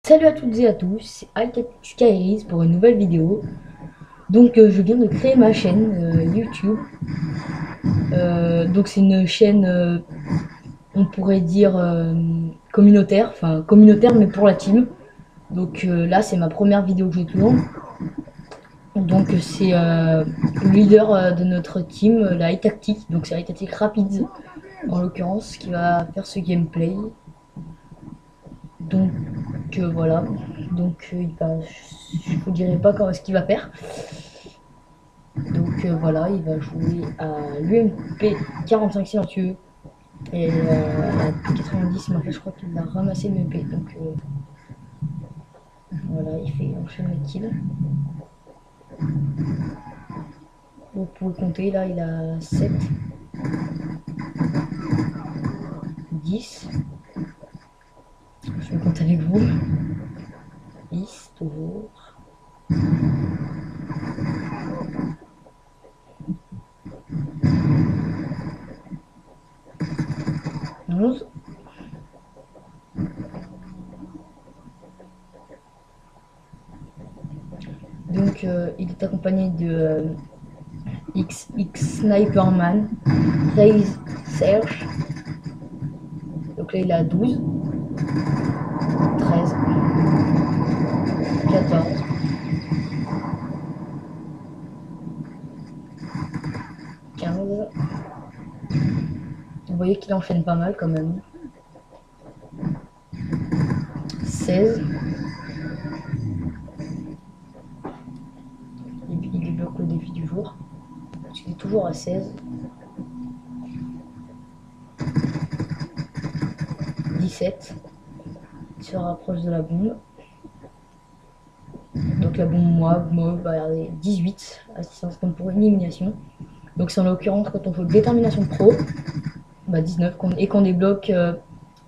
Salut à toutes et à tous, c'est Skyris pour une nouvelle vidéo. Donc je viens de créer ma chaîne YouTube. Donc c'est une chaîne, on pourrait dire communautaire, enfin communautaire mais pour la team. Donc là c'est ma première vidéo que je tourne. Donc c'est le leader de notre team, la High Tactic. Donc c'est la High Tactic Rapids en l'occurrence qui va faire ce gameplay. Donc voilà, donc je vous dirai pas quand est-ce qu'il va faire. Donc voilà, il va jouer à l'UMP 45 silencieux et à P90, mais en fait je crois qu'il a ramassé l'UMP. Donc voilà, il fait enchaîner les kills. Vous pouvez compter, là il a 7, 10. Je vais compter avec vous. 10 toujours. 11. Donc il est accompagné de XX Sniperman, Raise Serge. Donc là il a 12, 13, 14, 15. Vous voyez qu'il enchaîne pas mal quand même. 16. Il débloque le défi du jour. Il est toujours à 16. 17. Il se rapproche de la bombe. Donc la bombe mauve va regarder 18. Assistance pour élimination. Donc c'est en l'occurrence quand on fait détermination pro, 19. Et qu'on débloque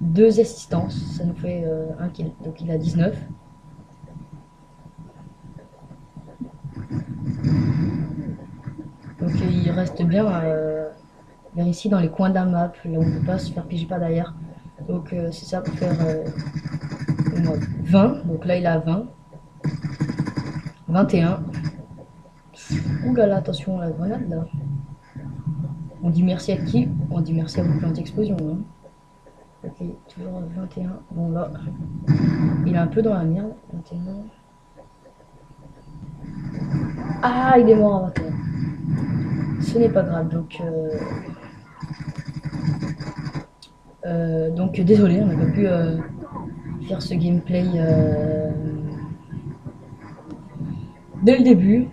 2 assistances, ça nous fait 1 kill. Donc il a 19. Donc il reste bien vers ici dans les coins d'un map, là où on ne peut pas se faire piéger par derrière. Donc c'est ça pour faire 20. Donc là il a 20. 21. Ouh là là, attention à la grenade là. On dit merci à qui? On dit merci à vos plantes d'explosion. Hein. Ok, toujours à 21. Bon là, il est un peu dans la merde. 21. Ah, il est mort à 21. Ce n'est pas grave, donc désolé, on n'a pas pu faire ce gameplay dès le début.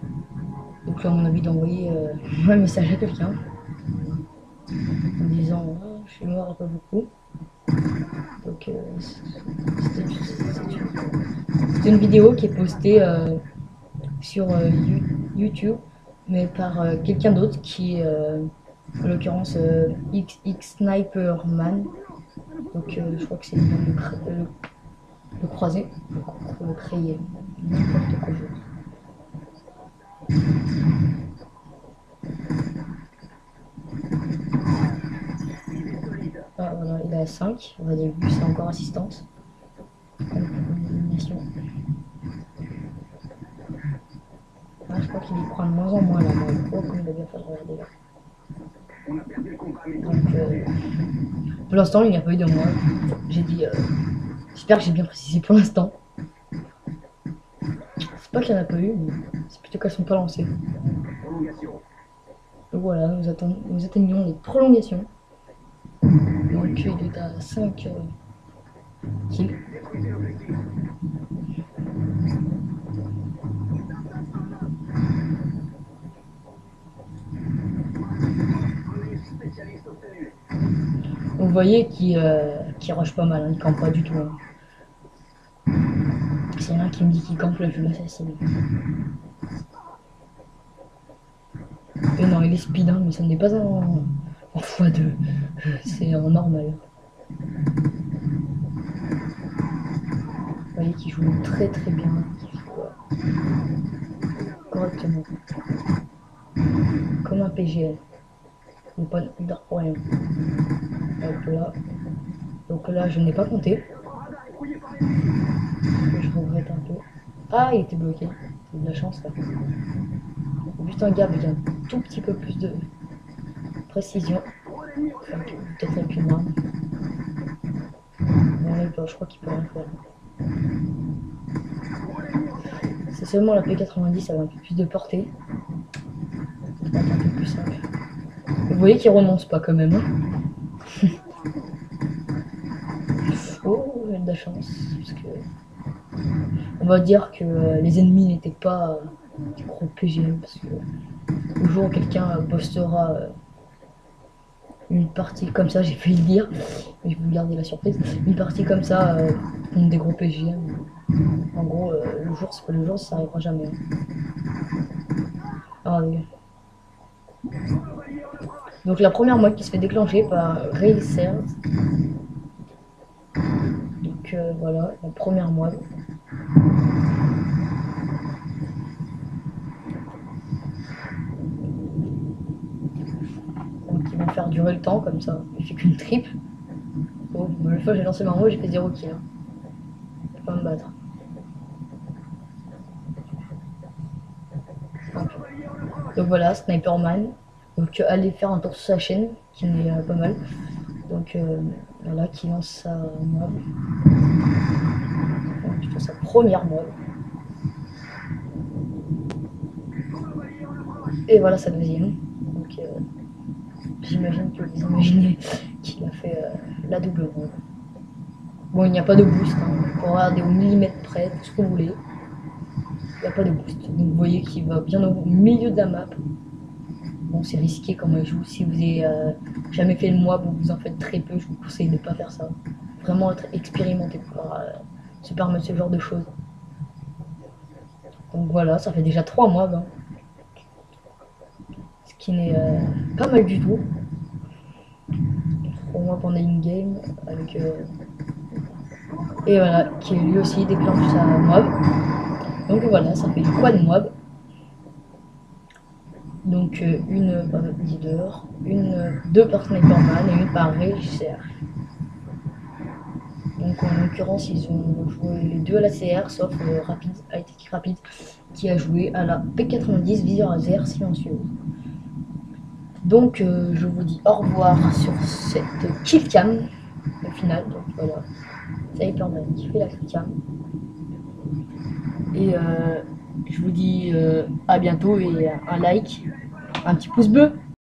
Donc là, on a envie d'envoyer un message à quelqu'un en disant oh, je suis mort un peu beaucoup. Donc c'était une vidéo qui est postée sur YouTube, mais par quelqu'un d'autre qui est en l'occurrence XX Sniperman. Donc je crois que c'est le croisé, le créer n'importe quoi. Ah, voilà, il est à 5. On va dire que c'est encore assistance. Élimination. Ah, je crois qu'il y prend de moins en moins là. Oh, comme il a bien fait de regarder là. Donc, pour l'instant, il n'y a pas eu de moi. J'ai dit. J'espère que j'ai bien précisé pour l'instant. C'est pas qu'il n'y en a pas eu, mais c'est plutôt qu'elles sont pas lancées. Donc voilà, nous atteignons les prolongations. Donc il est à 5 kills. Vous voyez qu'il rush pas mal, hein, il campe pas du tout. Hein. S'il y en a un qui me dit qu'il campe, là je l'assassine. Et non, il est speed, hein, mais ça n'est pas en x2. C'est en normal. Vous voyez qu'il joue très très bien. Il joue correctement. Comme un PGL. Il n'y a pas de problème. Hop là. Donc là, je n'ai pas compté. Je Ah, il était bloqué. C'est de la chance là. Juste un gars avec un tout petit peu plus de précision. Enfin, peut-être avec une arme. Bon, là, je crois qu'il peut rien faire. C'est seulement la P90 avec un peu plus de portée. Ça va être un peu plus simple. Vous voyez qu'il renonce pas quand même. Hein. Oh, j'ai de la chance. Parce que on va dire que les ennemis n'étaient pas des gros PGM. Parce que le jour où quelqu'un postera une partie comme ça, j'ai failli le dire, mais je vais vous garder la surprise. Une partie comme ça, contre des gros PGM. En gros, le jour, c'est pas le jour, ça arrivera jamais. Ah, oui. Donc la première mode qui se fait déclencher par Racer. Donc voilà, la première mode. Donc ils vont faire durer le temps comme ça. Il fait qu'une triple. Oh, le fois j'ai lancé ma mode, j'ai fait 0 kill. Je peux pas me battre. Donc voilà, Sniperman. Donc allez faire un tour sur sa chaîne, qui est pas mal. Donc voilà, qui lance sa mob. Plutôt sa première mob. Et voilà sa deuxième. Donc j'imagine que vous imaginez qu'il a fait la double mob. Bon, il n'y a pas de boost, hein. On peut regarder au millimètre près, tout ce que vous voulez. Il n'y a pas de boost. Donc vous voyez qu'il va bien au milieu de la map. Bon, c'est risqué comme il joue. Si vous n'avez jamais fait le mob ou vous en faites très peu, je vous conseille de ne pas faire ça. Vraiment être expérimenté pour se permettre ce genre de choses. Donc voilà, ça fait déjà 3 mobs. Hein. Ce qui n'est pas mal du tout. 3 mobs en in-game. Avec, et voilà, qui lui aussi déclenche sa mob. Donc voilà, ça fait quoi de mob. Donc une par leader, deux par Sniperman et une par Racer. Donc en l'occurrence ils ont joué les deux à la CR sauf Rapide, Hightech Rapide qui a joué à la P90 viseur laser silencieuse. Donc je vous dis au revoir sur cette killcam au final. Donc voilà, Sniperman qui fait la killcam. Et je vous dis à bientôt et un like, un petit pouce bleu.